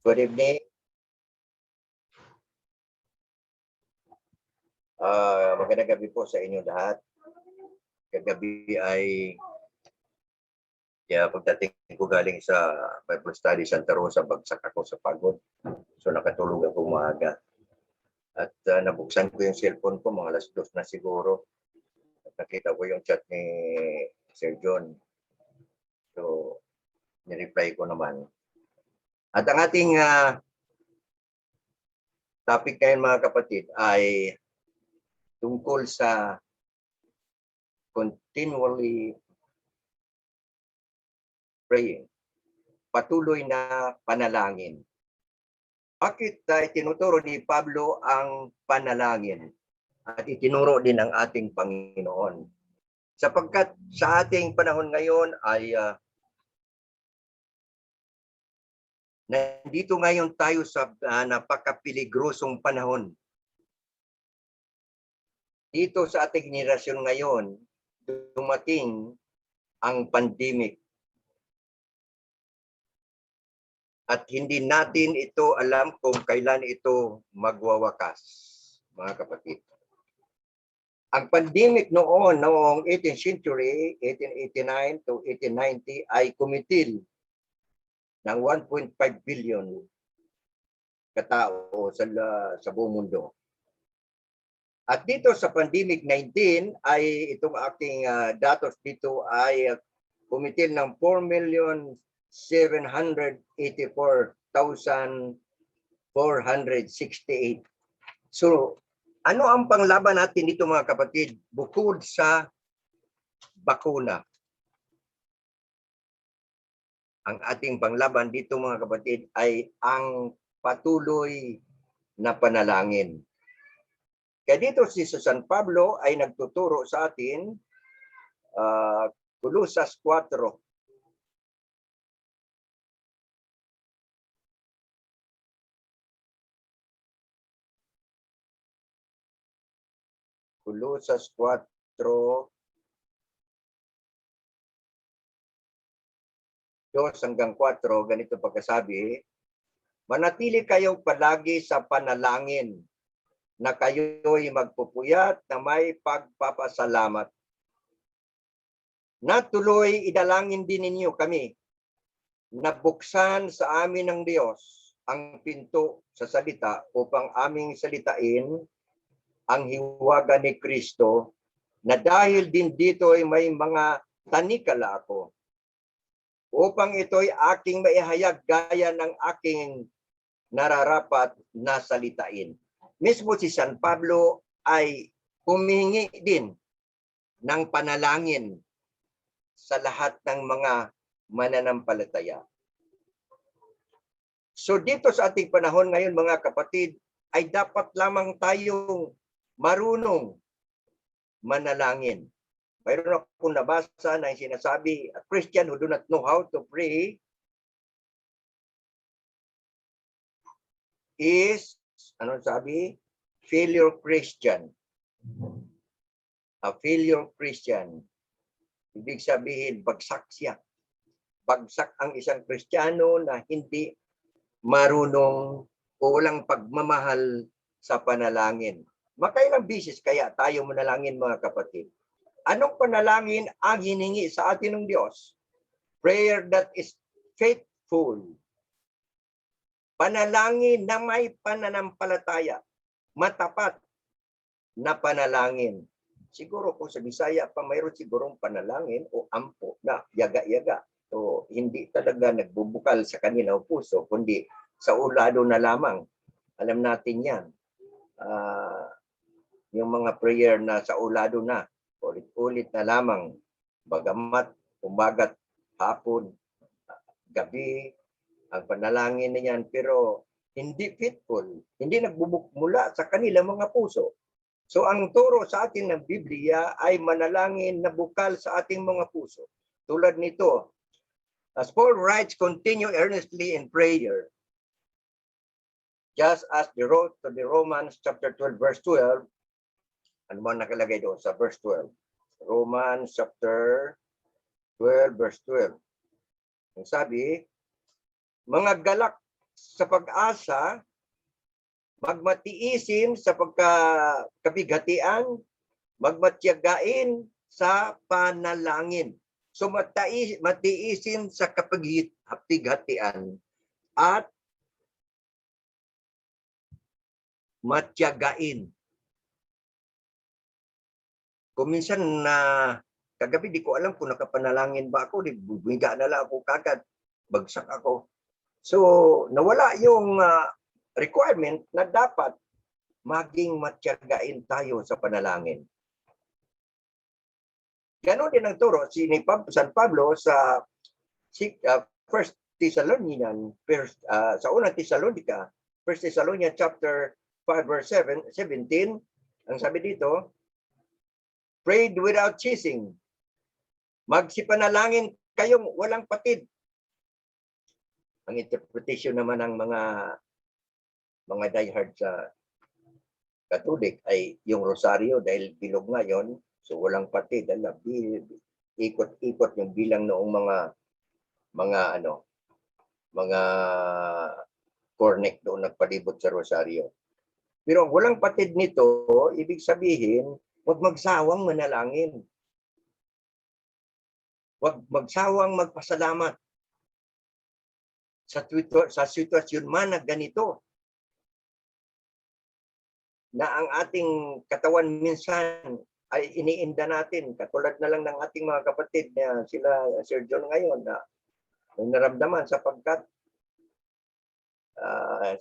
Good evening. Magandang gabi po sa inyo lahat. Kagabi ay pagdating ko galing sa Bible Study Santa Rosa, bagsak ako sa pagod. So nakatulog ako umaga. At nabuksan ko yung cellphone ko, mga alas 2 na siguro. At nakita ko yung chat ni Sir John. So, nireply ko naman. At ang ating topic ngayon mga kapatid ay tungkol sa continually praying, patuloy na panalangin. Bakit itinuturo ni Pablo ang panalangin at itinuro din ng ating Panginoon? Sapagkat sa ating panahon ngayon ay nandito ngayon tayo sa napakapiligrosong panahon. Dito sa ating henerasyon ngayon, dumating ang pandemic. At hindi natin ito alam kung kailan ito magwawakas, mga kapatid. Ang pandemic noong 18th century, 1889 to 1890, ay kumitil ng 1.5 billion katao sa buong mundo. At dito sa pandemic 19 ay itong aking datos dito ay kumitil ng 4,784,468. So, ano ang panglaban natin dito mga kapatid? Bukod sa bakuna. Ang ating panglaban dito mga kapatid ay ang patuloy na panalangin. Kaya dito si San Pablo ay nagtuturo sa atin, Colosas 4. Colosas 4, 2-4, ganito pagkasabi, manatili kayo palagi sa panalangin na kayo'y magpupuyat na may pagpapasalamat. Natuloy idalangin din ninyo kami na buksan sa amin ng Diyos ang pinto sa salita upang aming salitain ang hiwaga ni Kristo, na dahil din dito ay may mga tanikala ako upang ito'y aking maihayag gaya ng aking nararapat na salitain. Mismo si San Pablo ay humingi din ng panalangin sa lahat ng mga mananampalataya. So dito sa ating panahon ngayon mga kapatid, ay dapat lamang tayong marunong manalangin. Mayroon akong nabasa na sinasabi, a Christian who do not know how to pray is, ano sabi? Failure Christian. A failure Christian. Ibig sabihin, bagsak siya. Bagsak ang isang Kristiyano na hindi marunong o walang pagmamahal sa panalangin. Makailang bisis kaya tayo manalangin mga kapatid? Anong panalangin ang hiningi sa atin ng Diyos? Prayer that is faithful. Panalangin na may pananampalataya, matapat na panalangin. Siguro kung sa Bisaya pa mayroon sigurong panalangin o ampo na yaga-yaga. So hindi talaga nagbubukal sa kanilang puso, kundi sa ulado na lamang. Alam natin yan. Yung mga prayer na sa ulado na, ulit-ulit na lamang, bagamat, umagat, hapon, gabi, ang panalangin na yan, pero hindi faithful, hindi nagbubukmula sa kanilang mga puso. So ang turo sa atin ng Biblia ay manalangin na bukal sa ating mga puso. Tulad nito, as Paul writes, continue earnestly in prayer. Just as they wrote to the Romans chapter 12 verse 12, ano man nakalagay doon sa verse 12? Romans chapter 12 verse 12. Ang sabi, mga galak sa pag-asa, magmatiisin sa pagkabighatian, magmatyagain sa panalangin. So matiisin sa kapighatian at matyagain. Kung minsan na kagabi di ko alam kung nakapanalangin ba ako, bumiga na lang ako kagad, bagsak ako. So nawala yung requirement na dapat maging matyagain tayo sa panalangin. Ganon din ang turo si San Pablo sa First Thessalonian, sa unang Thessalonica, First Thessalonians chapter 5 verse 17, ang sabi dito, prayed without ceasing. Magsipanalangin kayong walang patid. Ang interpretation naman ng mga diehard sa Catholic ay yung rosaryo dahil bilog ngayon, so walang patid. Ikot-ikot yung bilang noong mga cornect doon nagpalibot sa rosaryo. Pero ang walang patid nito, ibig sabihin, huwag magsawang manalangin. Huwag magsawang magpasalamat sa sitwasyon man na ganito. Na ang ating katawan minsan ay iniinda natin. Katulad na lang ng ating mga kapatid na sila Sir John ngayon na may naramdaman sapagkat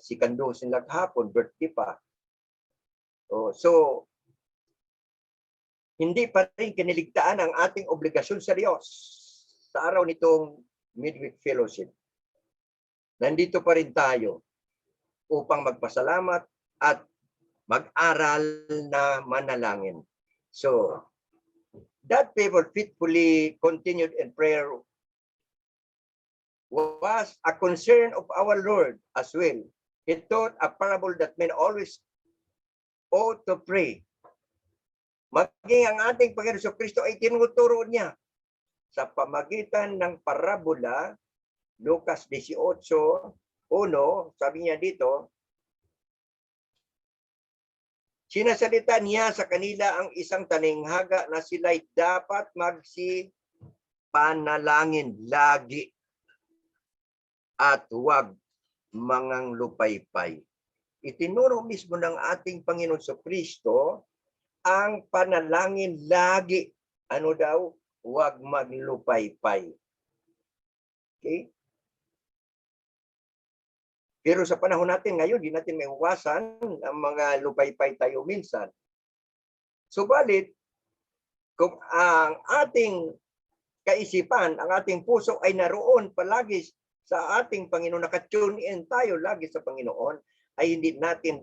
si Kando sila kahapon, birthday pa. So, hindi pa rin kiniligtaan ang ating obligasyon sa Diyos sa araw nitong Midweek Fellowship. Nandito pa rin tayo upang magpasalamat at mag-aral na manalangin. So, that people faithfully continued in prayer was a concern of our Lord as well. He taught a parable that men always ought to pray. Maging ang ating Panginoon Kristo ay tinuturo niya sa pamagitan ng parabola, Lucas 18:1, sabi niya dito, sinasalita niya sa kanila ang isang talinghaga na sila'y dapat magsipanalangin lagi at huwag mangang lupaypay. Itinuro mismo ng ating Panginoon Kristo ang panalangin lagi. Ano daw? Huwag maglupaypay. Okay? Pero sa panahon natin ngayon, di natin may iwasan ang mga lupaypay tayo minsan. Subalit, kung ang ating kaisipan, ang ating puso ay naroon palagi sa ating Panginoon, nakatune in tayo lagi sa Panginoon, ay hindi natin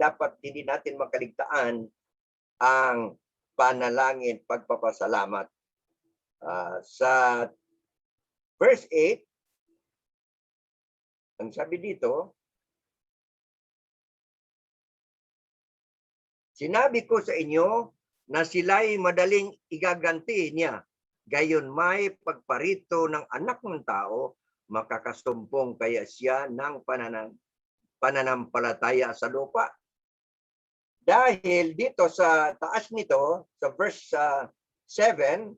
makaligtaan ang panalangin, pagpapasalamat. Sa verse 8, ang sabi dito, sinabi ko sa inyo na sila'y madaling igaganti niya. Gayon may pagparito ng anak ng tao, makakasumpong kaya siya ng pananampalataya sa lupa. Dahil dito sa taas nito, sa verse 7,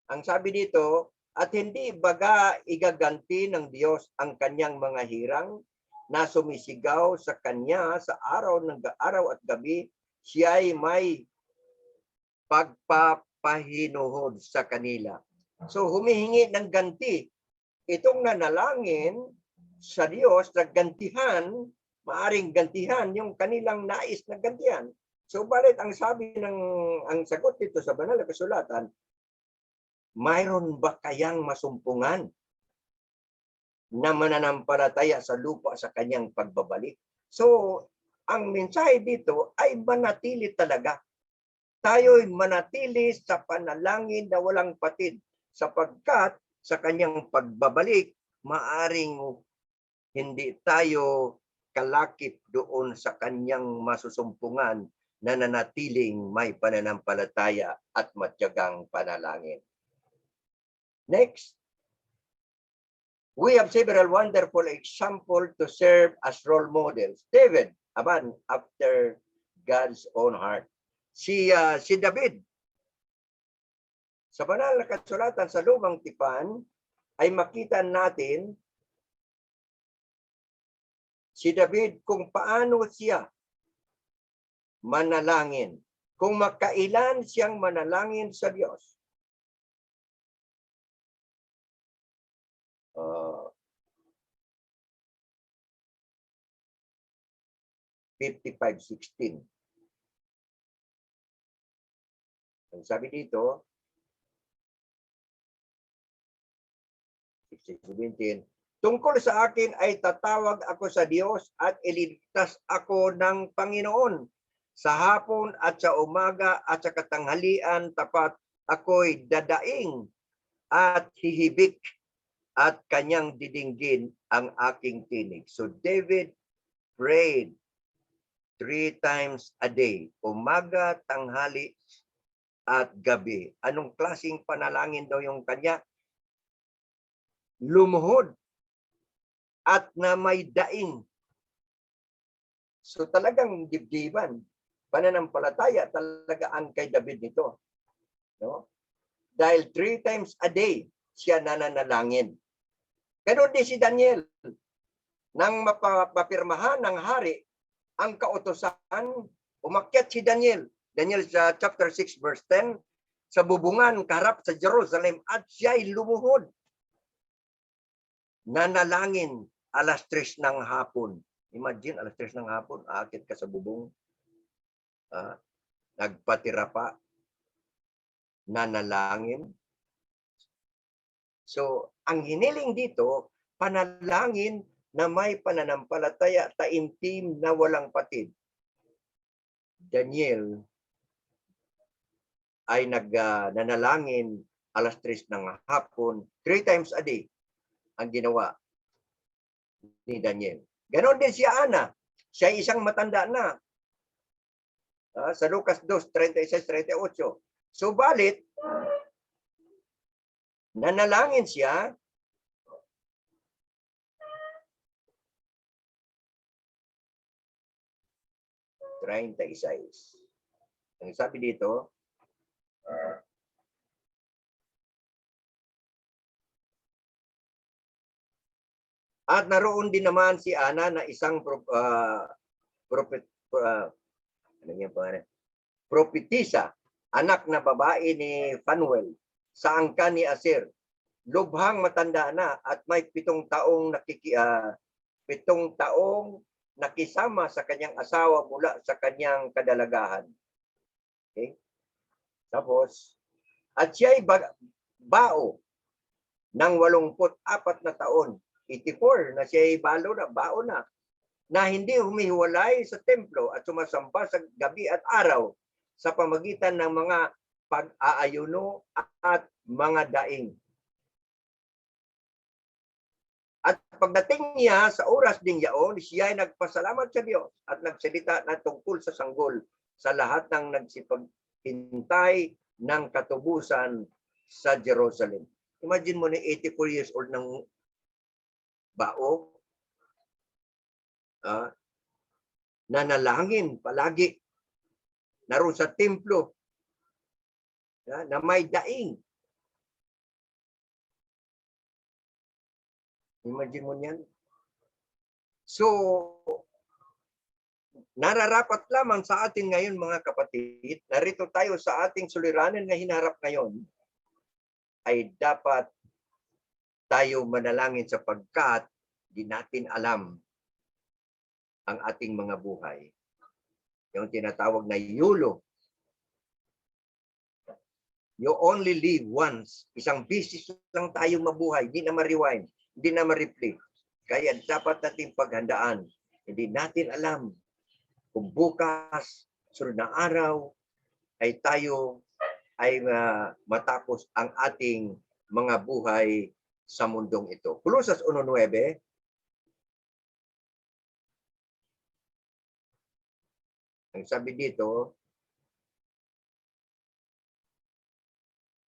ang sabi dito, at hindi baga igaganti ng Diyos ang kanyang mga hirang na sumisigaw sa kanya sa araw at gabi, siya ay may pagpapahinuhod sa kanila. So humihingi ng ganti. Itong nanalangin sa Diyos na gantihan, maaring gantihan yung kanilang nais na gantihan. So balit ang sagot dito sa banal na kasulatan, mayroon ba kayang masumpungan na mananampalataya sa lupa sa kanyang pagbabalik? So ang mensahe dito ay manatili talaga. Tayo'y manatili sa panalangin na walang patid sapagkat sa kanyang pagbabalik, maaring hindi tayo kalakip doon sa kanyang masusumpungan na nanatiling may pananampalataya at matyagang panalangin. Next. We have several wonderful examples to serve as role models. David, aban, after God's own heart. Si David, sa banal na kasulatan sa Lumang Tipan, ay makita natin si David kung paano siya manalangin. Kung makailan siyang manalangin sa Diyos. 55:16. Ang sabi dito, 17, tungkol sa akin ay tatawag ako sa Diyos at iligtas ako ng Panginoon. Sa hapon at sa umaga at sa katanghalian tapat ako'y dadaing at hihibik at kanyang didinggin ang aking tinig. So David prayed 3 times a day, umaga, tanghali, at gabi. Anong klaseng panalangin daw yung kanya? Lumuhod at na may daing. So talagang dibdiban, pananampalataya talaga ang kay David nito. No? Dahil 3 times a day siya nananalangin. Pero di si Daniel, nang mapapirmahan ng hari ang kautosan, umakyat si Daniel. Daniel sa chapter 6 verse 10, sa bubungan kaharap sa Jerusalem at siya'y lumuhod. Nanalangin 3:00 ng hapon. Imagine, 3:00 ng hapon, aakit ka sa bubong. Nagpatira pa. Nanalangin. So, ang hiniling dito, panalangin na may pananampalataya, taimtim na walang patid. Daniel ay nanalangin 3:00 ng hapon, 3 times a day ang ginawa ni Daniel. Ganon din si Ana. Siya isang matanda na. Sa Lucas 2:36-38. Subalit, nanalangin siya 36. Ang sabi dito, at naroon din naman si Ana na isang propetisa, anak na babae ni Phanuel, sa angkan ni Aser. Lubhang matanda na at may 7 taong 7 taong nakisama sa kanyang asawa mula sa kanyang kadalagahan. Okay? Tapos, at siya'y bao ng 84 na taon, 84 na siya'y bao na hindi humihiwalay sa templo at sumasamba sa gabi at araw sa pamagitan ng mga pag-aayuno at mga daing. At pagdating niya sa oras ding yaon, siya ay nagpasalamat sa Diyos at nagsalita na tungkol sa sanggol sa lahat ng nagsipaghintay ng katubusan sa Jerusalem. Imagine mo na 84 years old ng bao, nanalangin palagi, naroon sa templo, na may daing. Imagine mo niyan. So, nararapat lamang sa atin ngayon mga kapatid, narito tayo sa ating suliranin na hinarap ngayon, ay dapat tayo manalangin sapagkat di natin alam ang ating mga buhay. Yung tinatawag na YOLO. You only live once. Isang beses lang tayo mabuhay. Hindi na ma-rewind. Hindi na ma-replay. Kaya dapat natin paghandaan. Hindi natin alam kung bukas, sunod na araw, ay tayo ay matapos ang ating mga buhay sa mundong ito. Kolosas 1:9. Ang sabi dito,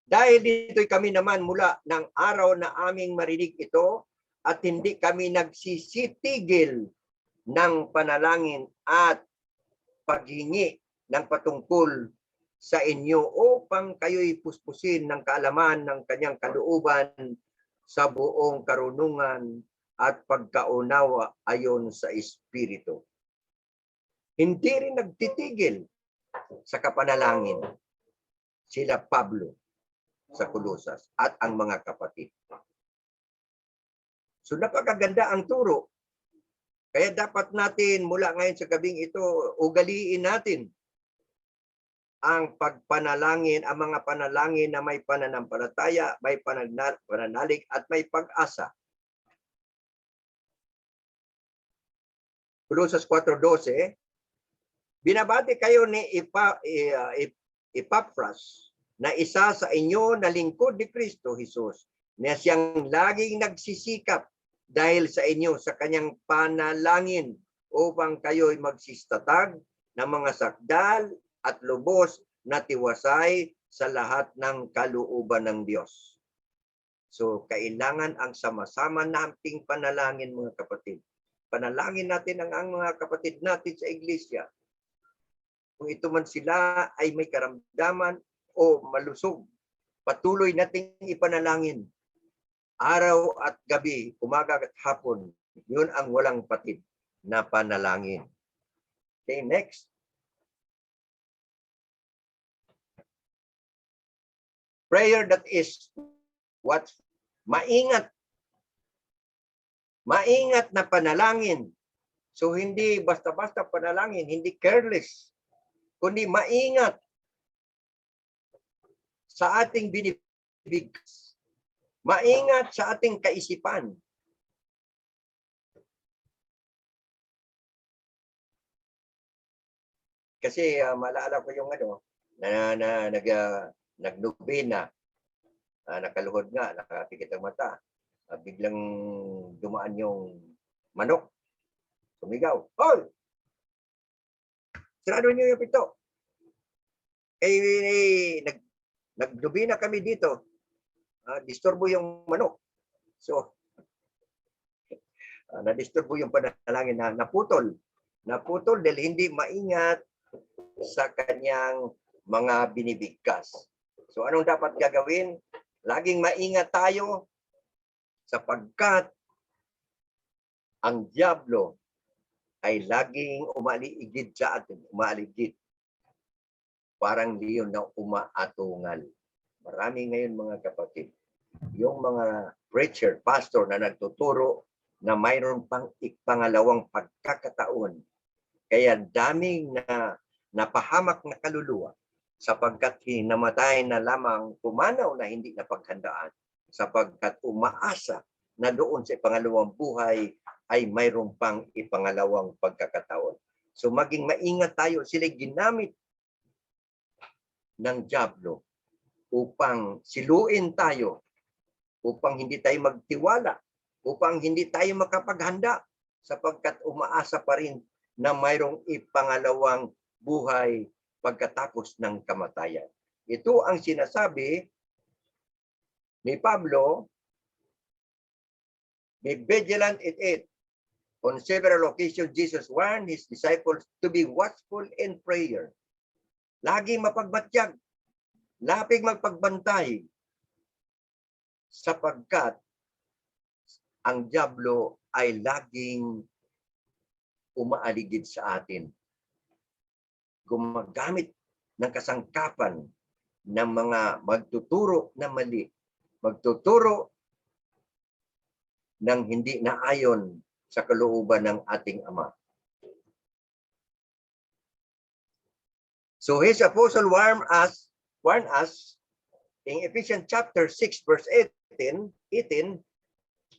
dahil dito'y kami naman mula ng araw na aming marinig ito, at hindi kami nagsisitigil ng panalangin at paghingi ng patungkol sa inyo upang kayo'y puspusin ng kaalaman ng kanyang kalooban sa buong karunungan at pagkaunawa ayon sa Espiritu. Hindi rin nagtitigil sa kapanalangin sila Pablo sa Colosas at ang mga kapatid. So napakaganda ang turo. Kaya dapat natin mula ngayon sa gabing ito, ugaliin natin ang pagpanalangin, ang mga panalangin na may pananampalataya, may pananalig at may pag-asa. Colosas 4:12, binabati kayo ni Epaphras na isa sa inyo na lingkod ni Kristo Jesus na siyang laging nagsisikap dahil sa inyo sa kanyang panalangin upang kayo'y magsistatag ng mga sakdal at lubos na tiwasay sa lahat ng kalooban ng Diyos. So, kailangan ang sama-sama nating panalangin, mga kapatid. Panalangin natin ang mga kapatid natin sa iglesia. Kung ito man sila ay may karamdaman o malusog, patuloy nating ipanalangin. Araw at gabi, umaga at hapon, yun ang walang patid na panalangin. Okay, next. Prayer that is what? Maingat. Maingat na panalangin. So hindi basta-basta panalangin, hindi careless, kundi maingat sa ating binibig. Maingat sa ating kaisipan. Kasi maalala ko yung nagnubina, nakaluhod nga, nakapikit ang mata. Biglang dumaan yung manok. Sumigaw. Hoy! Sarado niyo yung pinto. Nagdubina kami dito. Disturbo yung manok. So, na-disturbo yung panalangin na naputol. Naputol dahil hindi maingat sa kanyang mga binibigkas. So, anong dapat gagawin? Laging maingat tayo sapagkat ang dyablo ay laging umaaligid sa atin. Umaaligid. Parang leon na umaatungal. Marami ngayon, mga kapatid, yung mga preacher, pastor na nagtuturo na mayroon pang ipangalawang pagkakataon. Kaya daming napahamak na kaluluwa sapagkat hinamatay na lamang pumanaw na hindi napaghandaan sapagkat umaasa na doon sa ipangalawang buhay ay mayroon pang ipangalawang pagkakataon. So maging maingat tayo. Sila ginamit ng dyablo upang siluin tayo, upang hindi tayo magtiwala, upang hindi tayo makapaghanda, sapagkat umaasa pa rin na mayroong ipangalawang buhay pagkatapos ng kamatayan. Ito ang sinasabi ni Pablo, be vigilant in it. On several occasions, Jesus warned his disciples to be watchful in prayer. Laging mapagmatyag, lapig magpagbantay, sapagkat ang dyablo ay laging umaaligid sa atin. Gumagamit ng kasangkapan ng mga magtuturo na mali, magtuturo ng hindi naayon sa kalooban ng ating Ama. So his apostle warned us in Ephesians chapter 6 verse 18,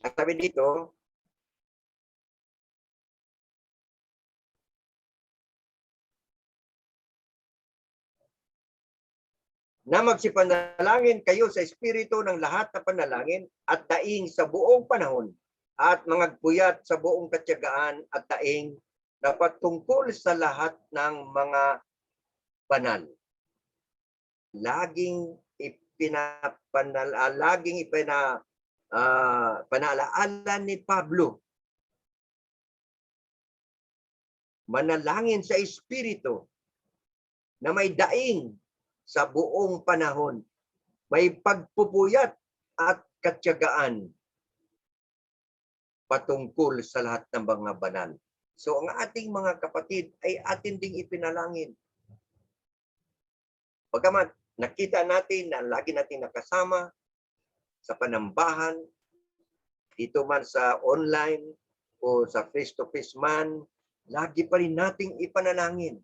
ang sabi dito, na magsipanalangin kayo sa Espiritu ng lahat na panalangin at daing sa buong panahon at mangagpuyat sa buong katyagaan at daing dapat tungkol sa lahat ng mga banal. Laging panalaala ni Pablo, manalangin sa Espiritu na may daing sa buong panahon, may pagpupuyat at katyagaan patungkol sa lahat ng mga banal. So ang ating mga kapatid ay atin ding ipinalangin. Bagamat nakita natin na lagi natin nakasama sa panambahan, dito man sa online o sa face-to-face man, lagi pa rin nating ipanalangin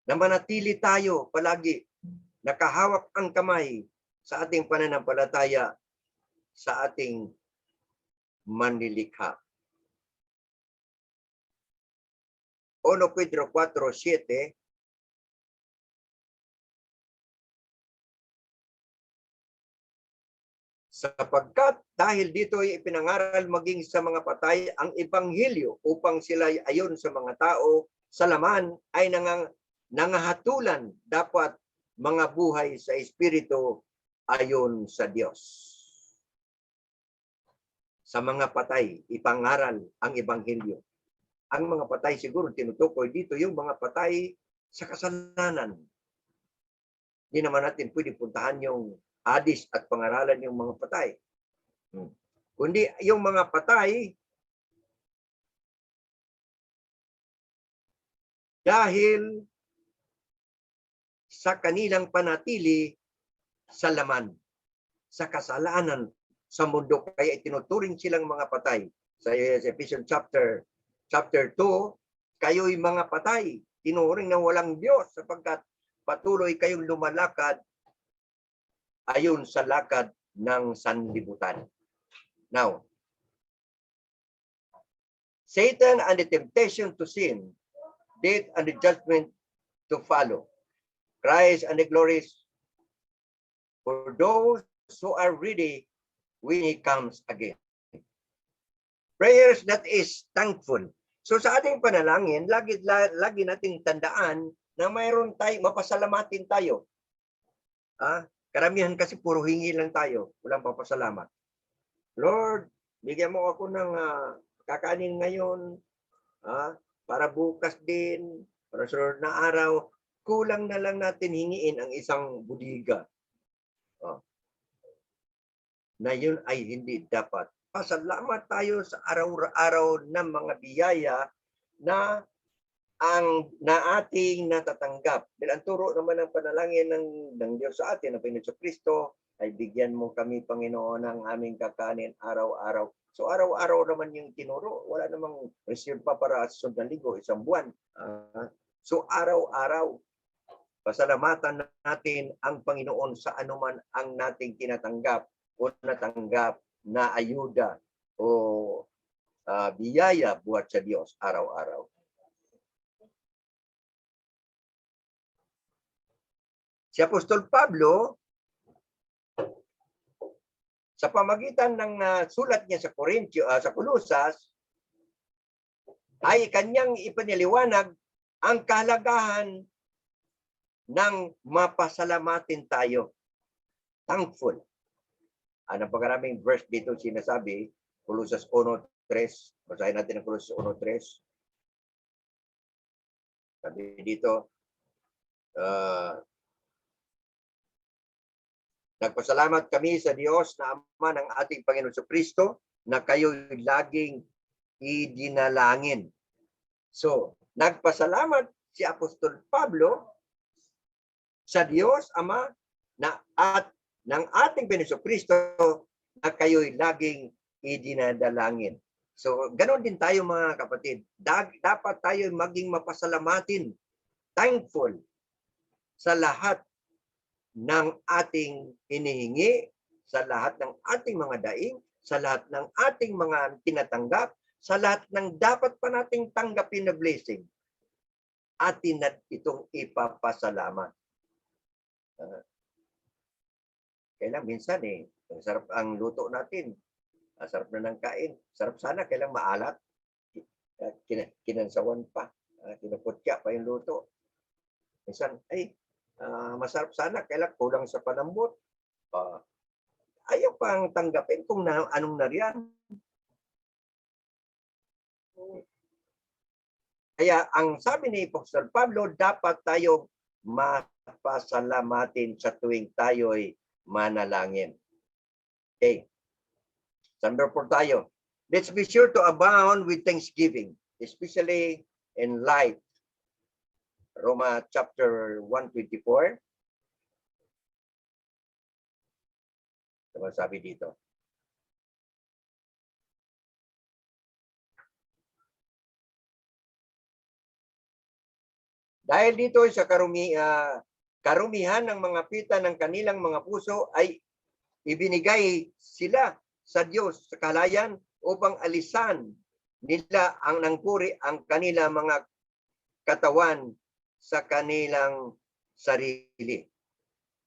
na manatili tayo palagi nakahawak ang kamay sa ating pananampalataya sa ating manlilikha. 1 Pedro 4:7 sapagkat dahil dito ay ipinangaral maging sa mga patay ang ebanghelyo upang sila ayon sa mga tao sa laman ay nangahatulan dapat mga buhay sa espiritu ayon sa Diyos. Sa mga patay, ipangaral ang ebanghelyo. Ang mga patay siguro tinutukoy dito yung mga patay sa kasalanan. Hindi naman natin pwede puntahan yung hadis at pangaralan yung mga patay. Kundi yung mga patay dahil sa kanilang panatili sa laman, sa kasalanan sa mundo, kaya itinuturing silang mga patay. Sa Ephesians chapter 2, kayo'y mga patay, tinuring na walang Diyos sapagkat patuloy kayong lumalakad ayon sa lakad ng sanlibutan. Now, Satan and the temptation to sin, death and the judgment to follow. Christ and the glories for those who are ready when He comes again. Prayers that is thankful. So sa ating panalangin, lagi nating tandaan na mayroon tayo, mapasalamatin tayo. Karamihan kasi puro hingi lang tayo, walang papasalamat. Lord, bigyan mo ako ng kakanin ngayon, para bukas din, para sa na araw, kulang na lang natin hingiin ang isang budiga. Na yun ay hindi dapat. Pasalamat tayo sa araw-araw ng mga biyaya na ating natatanggap. Dahil ang turo naman ng panalangin ng Diyos sa atin, ng Panginoon Kristo, ay bigyan mo kami, Panginoon, ng aming kakanin araw-araw. So araw-araw naman yung tinuro. Wala namang receive pa para sa linggo, isang buwan. So araw-araw, pasalamatan natin ang Panginoon sa anuman ang nating tinatanggap o natanggap na ayuda o biyaya buhat sa Diyos araw-araw. Si Apostol Pablo, sa pamagitan ng sulat niya sa Colosas, ay kanyang ipinaliwanag ang kahalagahan ng mapasalamatin tayo. Thankful. Napakaraming verse dito sinasabi, Colosas 1:3. Basahin natin ang Colosas 1:3. Sabi dito, nagpasalamat kami sa Diyos na Ama ng ating Panginoon Kristo na kayo'y laging idinalangin. So, nagpasalamat si Apostol Pablo sa Diyos Ama at ng ating Panginoon Kristo na kayo'y laging idinadalangin. So, ganoon din tayo mga kapatid. Dapat tayo maging mapasalamatin, thankful sa lahat ng ating hinihingi, sa lahat ng ating mga daing, sa lahat ng ating mga tinatanggap, sa lahat ng dapat pa nating tanggapin na blessing. Atin na itong ipapasalamat. Kailang minsan ang sarap ang luto natin. Ang sarap na ng kain. Sarap sana, kailang maalat. Kinansawan pa. Kinaputya pa yung luto. Minsan, masarap sana, kailang kulang sa panambot. ayaw pang tanggapin kung anong nariyan. Kaya ang sabi ni Apostol Pablo, dapat tayo mapasalamatin sa tuwing tayo'y manalangin. Okay. Number 4 tayo. Let's be sure to abound with thanksgiving, especially in light. Roma chapter 1:24. Ano sabi dito? Dahil dito sa karumihan ng mga pita ng kanilang mga puso ay ibinigay sila sa Diyos sa kahalayan upang alisan nila ang nangpuri ang kanila mga katawan sa kanilang sarili.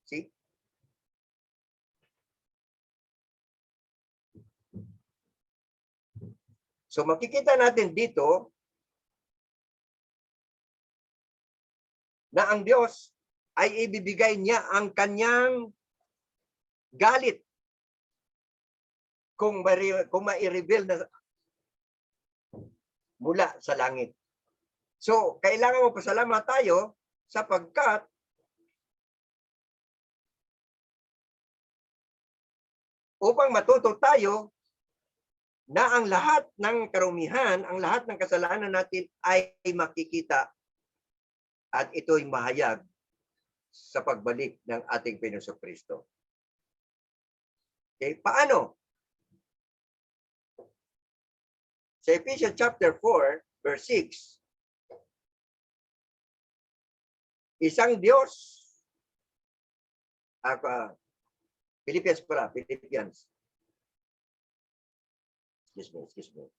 See? So makikita natin dito na ang Diyos ay ibibigay niya ang kanyang galit kung mai-reveal na mula sa langit. So, kailangan mo pasalamat tayo sapagkat upang matuto tayo na ang lahat ng karumihan, ang lahat ng kasalanan natin ay makikita at ito'y mahayag sa pagbalik ng ating Panginoong Kristo. Okay, paano? Sa Ephesians chapter 4, verse 6, isang Diyos, Philippians. Excuse me.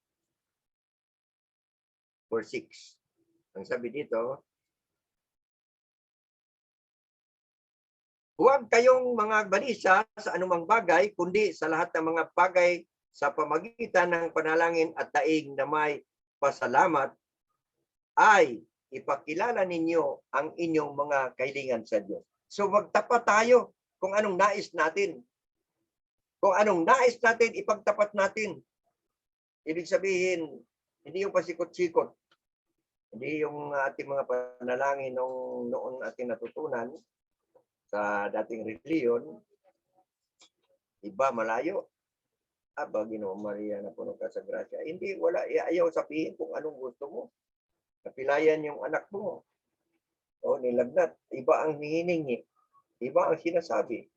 Verse 6. Ang sabi dito, huwag kayong mga balisa sa anumang bagay, kundi sa lahat ng mga bagay sa pamagitan ng panalangin at daing na may pasalamat, ay ipakilala ninyo ang inyong mga kahilingan sa Diyos. So magtapat tayo kung anong nais natin. Kung anong nais natin, ipagtapat natin. Ibig sabihin, hindi yung pasikot-sikot. Hindi yung ating mga panalangin noon ating natutunan sa dating reliyon, iba malayo. Aba, Ginoong Maria na puno ka sa grasya. Hindi, wala. Ayaw sabihin kung anong gusto mo. Napilayan yung anak mo. O nilagnat. Iba ang hihiningi. Iba ang sinasabi.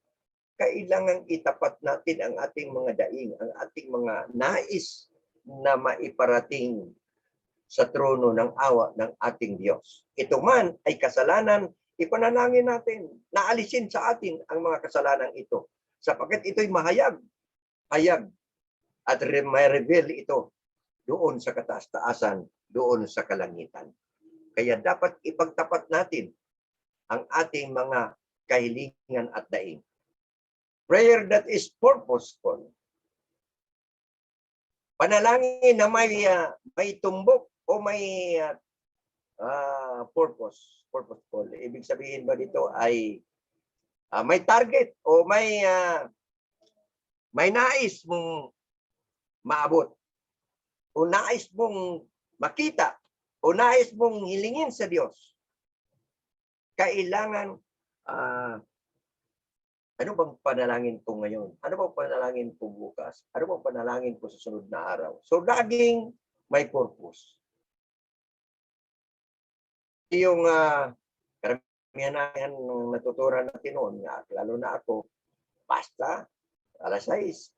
Kailangan itapat natin ang ating mga daing, ang ating mga nais na maiparating sa trono ng awa ng ating Diyos. Ito man ay kasalanan, ipanalangin natin, naalisin sa atin ang mga kasalanan ito. Sapagkat ito'y hayag, at may reveal ito doon sa kataas-taasan, doon sa kalangitan. Kaya dapat ipagtapat natin ang ating mga kahilingan at daing. Prayer that is purposeful. Panalangin na may tumbok o may purposeful. Ibig sabihin ba dito ay may target o may nais mong maabot o nais mong makita o nais mong hilingin sa Diyos. Kailangan ano bang panalangin ko ngayon? Ano bang panalangin ko bukas? Ano bang panalangin ko sa sunod na araw? So laging may purpose. Yung karamihan natin natuturan natin noon, lalo na ako, basta alas 6,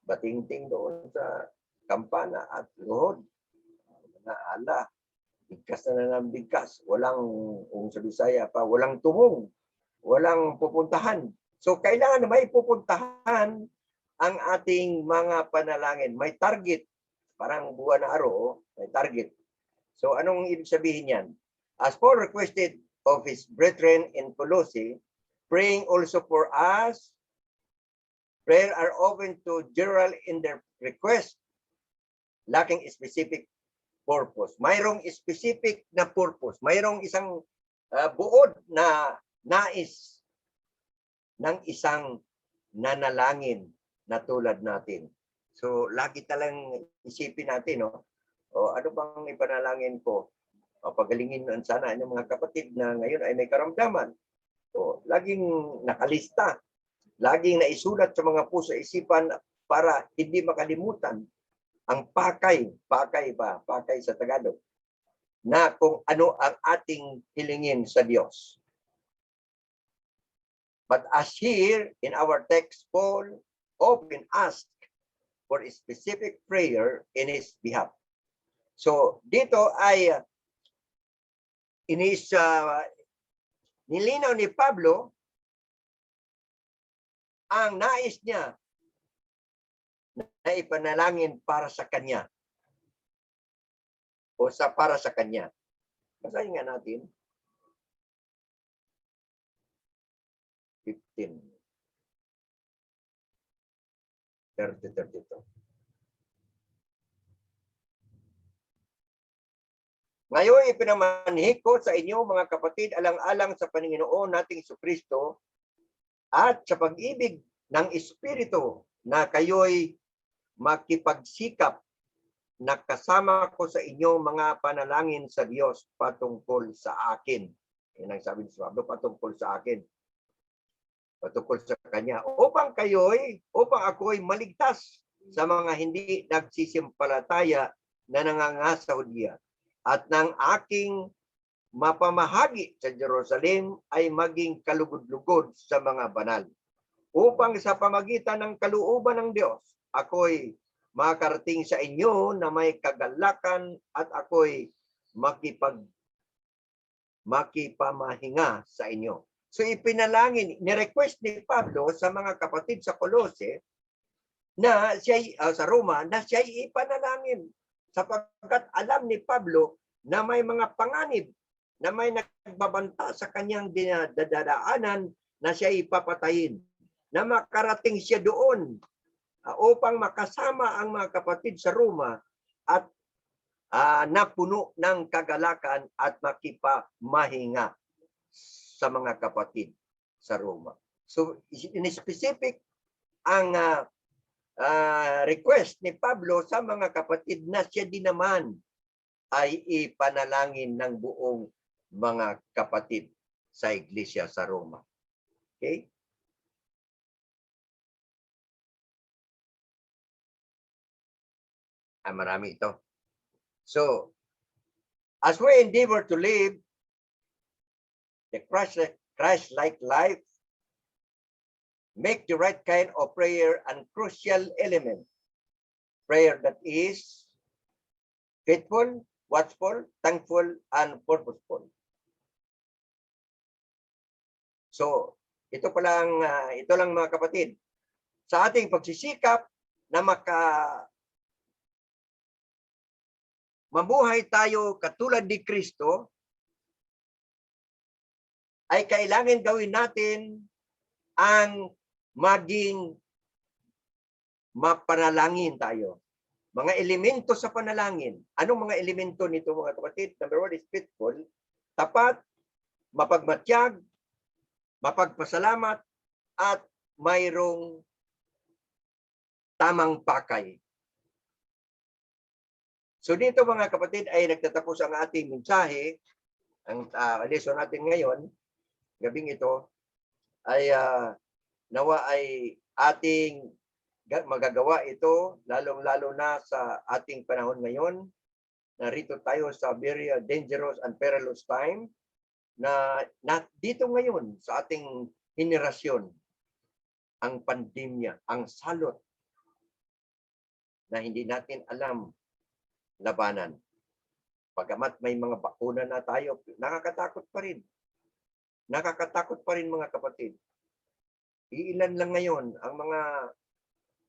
batingting doon sa kampana at luhod. Ala, bigkas na ng bigkas. Walang, kung sa Bisaya pa, walang tumong. Walang pupuntahan. So, kailangan na may pupuntahan ang ating mga panalangin. May target. Parang buwan na araw, may target. So, anong ibig sabihin yan? As Paul requested of his brethren in Colossae, praying also for us, prayer are open to general in their request, lacking specific purpose. Mayroong specific na purpose. Mayroong isang buod na nais ng isang nanalangin na tulad natin. So, lagi talang isipin natin, no? O ano bang ipanalangin ko? O pagalingin sana ng mga kapatid na ngayon ay may karamdaman. O, laging nakalista. Laging naisulat sa mga puso isipan para hindi makalimutan ang pakay sa Tagalog, na kung ano ang ating hilingin sa Diyos. But as here in our text, Paul often asked for a specific prayer in his behalf. So dito ay nilinaw ni Pablo ang nais niya na ipanalangin para sa kanya o para sa kanya. Basahin nga natin. 15. 30-32. Ngayon, ipinamanhik ko sa inyo, mga kapatid, alang-alang sa Panginoon nating Jesucristo at sa pag-ibig ng Espiritu na kayo'y makipagsikap na kasama ko sa inyo mga panalangin sa Diyos patungkol sa akin. Yan ang sabi ni Pablo, patungkol sa akin. Patungkol sa Kanya. Upang ako'y maligtas sa mga hindi nagsisimpalataya na nangangasaw diya. At ng aking mapamahagi sa Jerusalem ay maging kalugod-lugod sa mga banal. Upang sa pamagitan ng kalooban ng Diyos, ako'y makarating sa inyo na may kagalakan at ako'y makipamahinga sa inyo. So ipinalangin, ni-request ni Pablo sa mga kapatid sa Colossae na sa Roma na siya ipanalangin sapagkat alam ni Pablo na may mga panganib na may nagbabanta sa kanyang dinadadaanan na siya ipapatayin, na makarating siya doon upang makasama ang mga kapatid sa Roma at napuno ng kagalakan at makipamahinga sa mga kapatid sa Roma. So, in specific, ang request ni Pablo sa mga kapatid na siya din naman ay ipanalangin ng buong mga kapatid sa iglesia sa Roma. Okay? Marami ito. So, as we endeavor to live the Christ-like life, make the right kind of prayer and crucial element. Prayer that is faithful, watchful, thankful, and purposeful. So, ito lang mga kapatid. Sa ating pagsisikap na mabuhay tayo katulad ni Kristo, ay kailangan gawin natin ang maging mapanalangin tayo. Mga elemento sa panalangin. Anong mga elemento nito mga kapatid? Number 1 is faithful, tapat, mapagmatyag, mapagpasalamat, at mayroong tamang pakay. So dito mga kapatid ay nagtatapos ang ating mensahe. Ang lesson natin ngayon, gabing ito, ay nawa ay ating magagawa ito, lalong-lalo na sa ating panahon ngayon. Narito tayo sa very dangerous and perilous time na dito ngayon sa ating henerasyon, ang pandemya, ang salot na hindi natin alam labanan. Pagamat may mga bakuna na tayo, nakakatakot pa rin. Nakakatakot pa rin mga kapatid. Iilan lang ngayon ang mga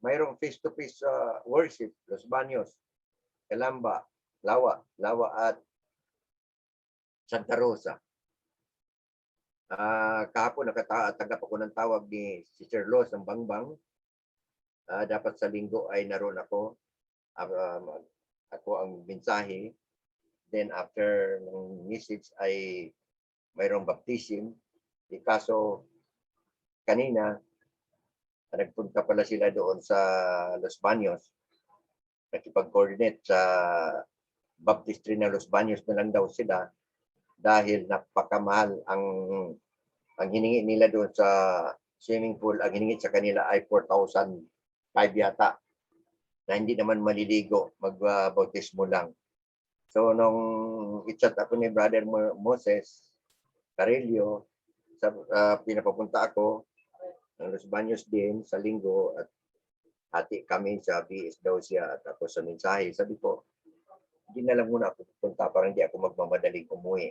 mayroong face-to-face worship, Los Baños, Calamba, Lawa at Santa Rosa. Kahapon nakatanggap ako ng tawag ni Sister Los ng Bangbang. Dapat sa linggo ay naroon ako. Ako ang mensahe. Then after ng message ay mayroong baptism. Kaso kanina Nagpunta pala sila doon sa Los Baños. Nakipag-coordinate sa baptistry ng Los Baños na lang daw sila dahil napakamahal ang hiningi nila doon sa swimming pool. Ang hiningi sa kanila ay 4,500 yata na hindi naman maliligo, magbautismo lang. So nung i-chat ako ni Brother Moses Carillo, pinapapunta ako ng Los Baños din sa linggo at hati kami sa BS daw siya at ako sa mensahe. Sabi ko, hindi na lang muna ako pupunta para hindi ako magmamadaling umuwi.